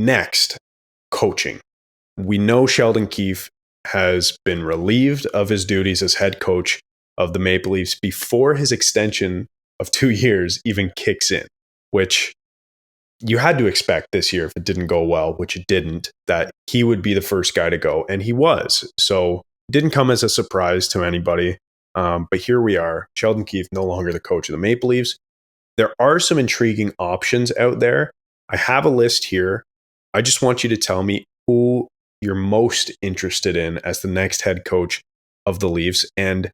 next, coaching. We know Sheldon Keefe has been relieved of his duties as head coach of the Maple Leafs before his extension of 2 years even kicks in, which you had to expect this year if it didn't go well, which it didn't, that he would be the first guy to go, and he was. So it didn't come as a surprise to anybody. But here we are, Sheldon Keefe no longer the coach of the Maple Leafs. There are some intriguing options out there. I have a list here. I just want you to tell me who you're most interested in as the next head coach of the Leafs and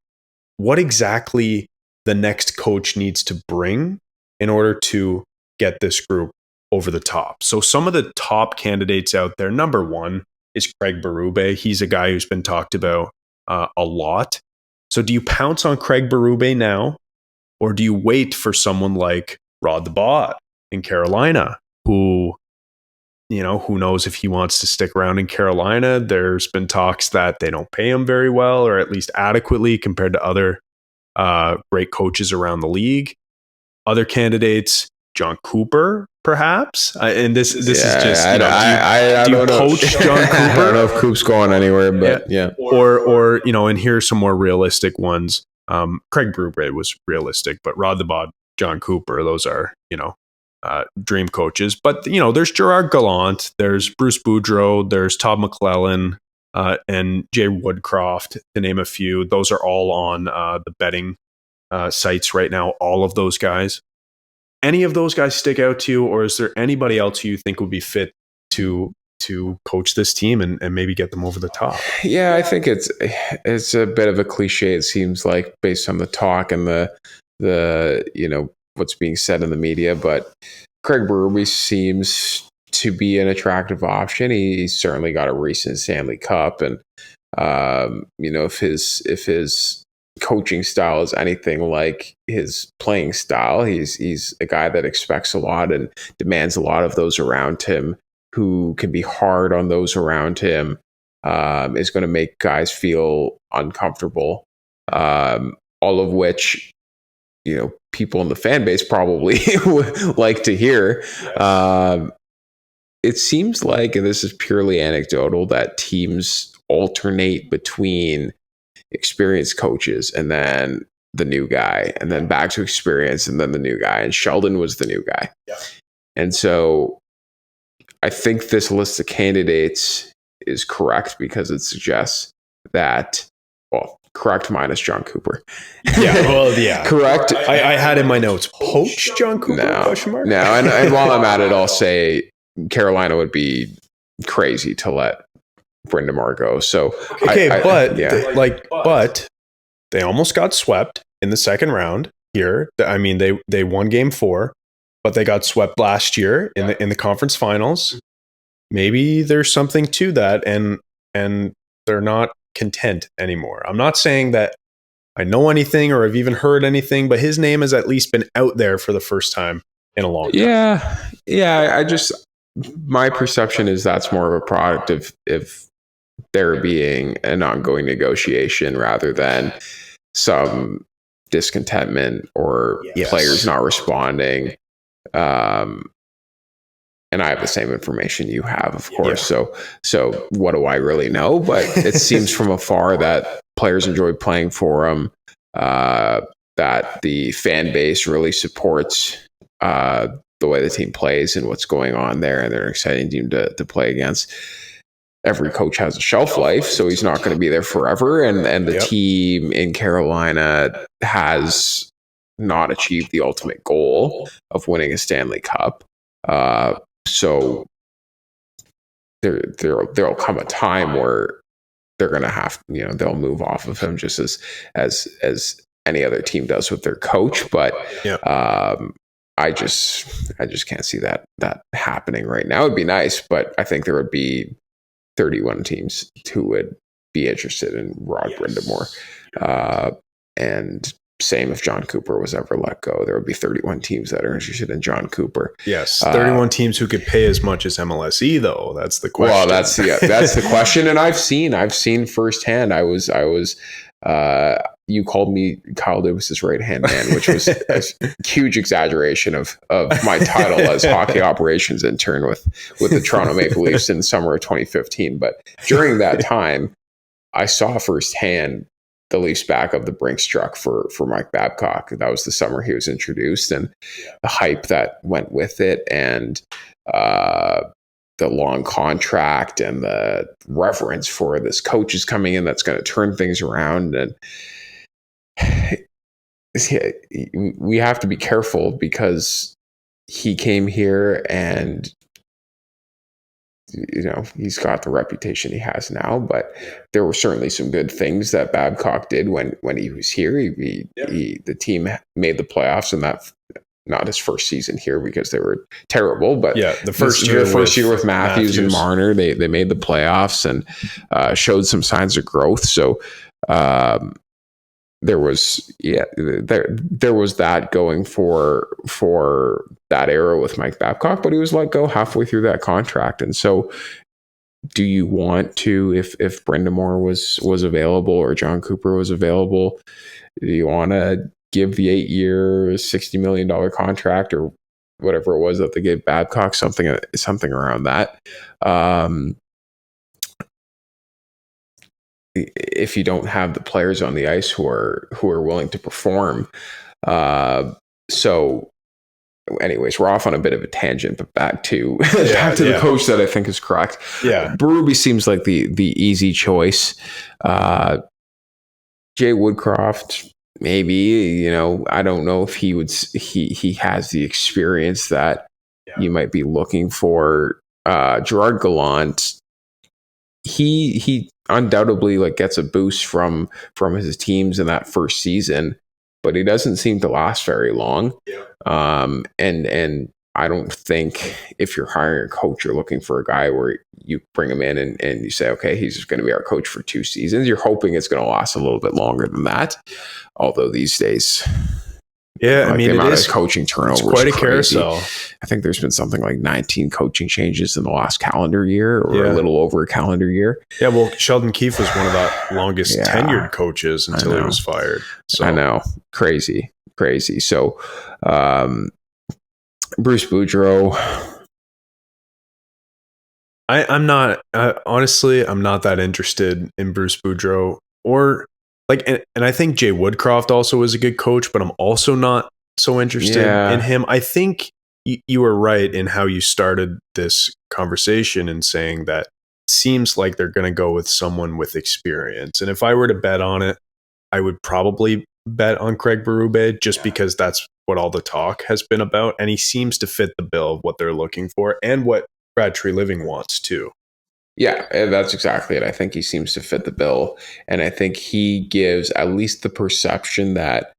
what exactly the next coach needs to bring in order to get this group over the top. So some of the top candidates out there, number one is Craig Berube. He's a guy who's been talked about a lot. So do you pounce on Craig Berube now, or do you wait for someone like Rod the Bod in Carolina, who knows if he wants to stick around in Carolina? There's been talks that they don't pay him very well, or at least adequately compared to other great coaches around the league. Other candidates, John Cooper, perhaps. And this is just, do you poach John Cooper? I don't know if Coop's going anywhere, but yeah. Or and here's some more realistic ones. Craig Berube was realistic, but Rod the Bod, John Cooper, those are, dream coaches. But, there's Gerard Gallant, there's Bruce Boudreau, there's Todd McClellan, and Jay Woodcroft, to name a few. Those are all on the betting sites right now, all of those guys. Any of those guys stick out to you, or is there anybody else who you think would be fit to coach this team and maybe get them over the top? Yeah, I think it's a bit of a cliche, it seems like, based on the talk and the what's being said in the media, but Craig Berube seems to be an attractive option. He's certainly got a recent Stanley Cup, and if his coaching style is anything like his playing style, he's a guy that expects a lot and demands a lot of those around him, who can be hard on those around him, is going to make guys feel uncomfortable, all of which people in the fan base probably would like to hear. It seems like, and this is purely anecdotal, that teams alternate between experienced coaches and then the new guy, and then back to experience and then the new guy. And Sheldon was the new guy. Yeah. And so I think this list of candidates is correct because it suggests that, correct minus John Cooper. Yeah. Correct. I had in my notes, poach John Cooper? No. And while I'm at it, I'll say Carolina would be crazy to let Brind'Amour go. So but they almost got swept in the second round here. I mean, they won game 4, but they got swept last year in the conference finals. Maybe there's something to that, and they're not content anymore. I'm not saying that I know anything or I've even heard anything, but his name has at least been out there for the first time in a long time. Yeah. My perception is that's more of a product of there being an ongoing negotiation rather than some discontentment or players not responding. And I have the same information you have, of course. Yeah. So what do I really know? But it seems from afar that players enjoy playing for him, that the fan base really supports the way the team plays and what's going on there, and they're an exciting team to play against. Every coach has a shelf life, so he's not going to be there forever. And the team in Carolina has not achieved the ultimate goal of winning a Stanley Cup. So there'll come a time where they're going to have, they'll move off of him just as any other team does with their coach. But I just can't see that happening right now. It'd be nice, but I think there would be 31 teams who would be interested in Rod Brind'Amour. And same if John Cooper was ever let go, there would be 31 teams that are interested in John Cooper. Yes, 31 teams who could pay as much as MLSE, though. That's the question. Well, that's the question. And I've seen firsthand. I was you called me Kyle Dubas's right-hand man, which was a huge exaggeration of my title as hockey operations intern with the Toronto Maple Leafs in the summer of 2015. But during that time, I saw firsthand the Leafs back of the Brinks truck for Mike Babcock. That was the summer he was introduced, and the hype that went with it, and the long contract and the reverence for this coach is coming in that's going to turn things around. And we have to be careful because he came here and, you know, he's got the reputation he has now, but there were certainly some good things that Babcock did when he was here. The team made the playoffs, and that, not his first season here because they were terrible, but the first year with Matthews and Marner, they made the playoffs and showed some signs of growth. So there was that going for that era with Mike Babcock, but he was let go halfway through that contract. And so, do you want to, if Brind'Amour was available or John Cooper was available, do you want to give the 8-year, $60 million contract or whatever it was that they gave Babcock, something around that? If you don't have the players on the ice who are willing to perform. So anyways, we're off on a bit of a tangent, but back to the coach that I think is correct. Yeah. Berube seems like the easy choice. Jay Woodcroft, maybe, you know, I don't know if he has the experience that you might be looking for. Gerard Gallant, he undoubtedly like gets a boost from his teams in that first season, but he doesn't seem to last very long. And I don't think if you're hiring a coach, you're looking for a guy where you bring him in and you say, okay, he's just going to be our coach for 2 seasons. You're hoping it's going to last a little bit longer than that. Although these days, I mean, the amount it is of coaching turnover. It's quite is a crazy. carousel. I think there's been something like 19 coaching changes in the last calendar year, or a little over a calendar year. Yeah, well, Sheldon Keefe was one of the longest tenured coaches until he was fired. So. I know, crazy. So, Bruce Boudreau. I'm not honestly. I'm not that interested in Bruce Boudreau or. And I think Jay Woodcroft also was a good coach, but I'm also not so interested in him. I think you were right in how you started this conversation in saying that it seems like they're going to go with someone with experience. And if I were to bet on it, I would probably bet on Craig Berube just because that's what all the talk has been about. And he seems to fit the bill of what they're looking for and what Brad Treliving wants too. Yeah, that's exactly it. I think he seems to fit the bill. And I think he gives at least the perception that,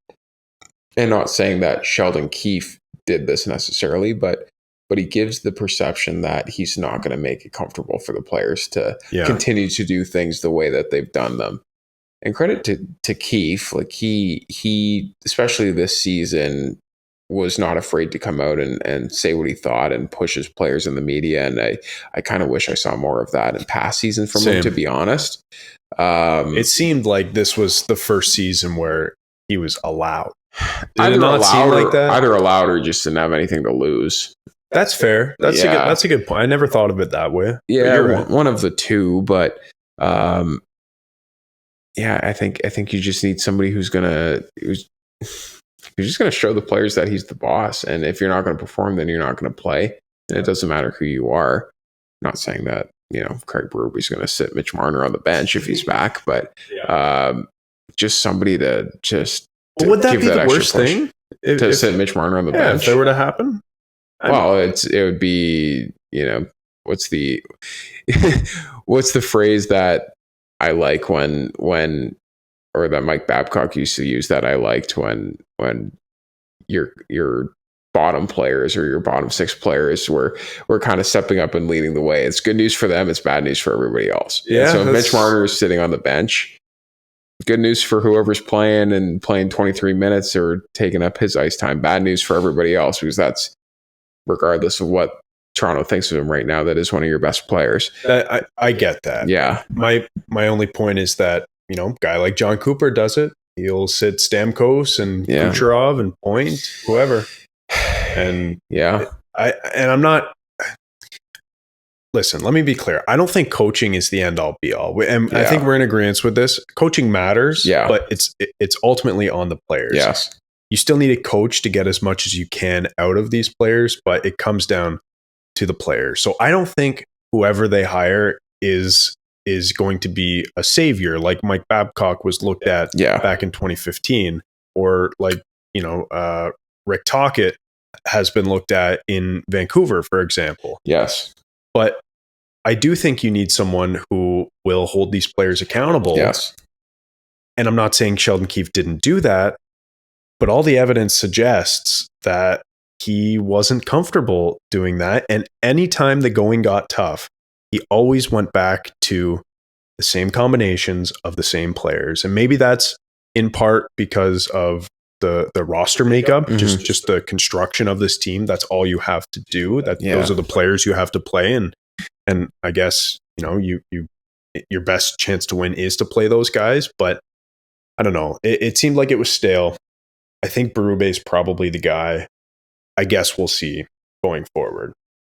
and not saying that Sheldon Keefe did this necessarily, but he gives the perception that he's not going to make it comfortable for the players to continue to do things the way that they've done them. And credit to Keefe, like he especially this season, was not afraid to come out and say what he thought and push his players in the media. And I kind of wish I saw more of that in past seasons from him, to be honest. It seemed like this was the first season where he was allowed. Did it not seem like that? Either allowed or just didn't have anything to lose. That's fair. That's a good point. I never thought of it that way. Yeah, one of the two, but I think you just need somebody who's you're just going to show the players that he's the boss. And if you're not going to perform, then you're not going to play. And it doesn't matter who you are. I'm not saying that, you know, Craig Berube's going to sit Mitch Marner on the bench if he's back, but just somebody to just would that be the worst thing? To sit Mitch Marner on the bench? If that were to happen? It would be, you know, what's the phrase that I like when or that Mike Babcock used to use that I liked when your bottom players or your bottom 6 players were kind of stepping up and leading the way. It's good news for them. It's bad news for everybody else. Yeah. So Mitch Marner is sitting on the bench. Good news for whoever's playing 23 minutes or taking up his ice time. Bad news for everybody else, because that's, regardless of what Toronto thinks of him right now, that is one of your best players. I get that. Yeah. My only point is that, you know, a guy like John Cooper does it. he'll sit Stamkos and Yeah. Kucherov and Point, whoever. And Yeah. I'm not. Listen, let me be clear. I don't think coaching is the end all be all. And I think we're in agreement with this. Coaching matters, but it's ultimately on the players. Yes. You still need a coach to get as much as you can out of these players, but it comes down to the players. So I don't think whoever they hire is going to be a savior like Mike Babcock was looked at back in 2015, or like, Rick Tocchet has been looked at in Vancouver, for example. Yes. But I do think you need someone who will hold these players accountable. Yes. And I'm not saying Sheldon Keefe didn't do that, but all the evidence suggests that he wasn't comfortable doing that. And anytime the going got tough, he always went back to the same combinations of the same players. And maybe that's in part because of the roster makeup, just the construction of this team. That's all you have to do. Those are the players you have to play. And I guess, your best chance to win is to play those guys. But I don't know. It seemed like it was stale. I think Berube is probably the guy. I guess we'll see going forward.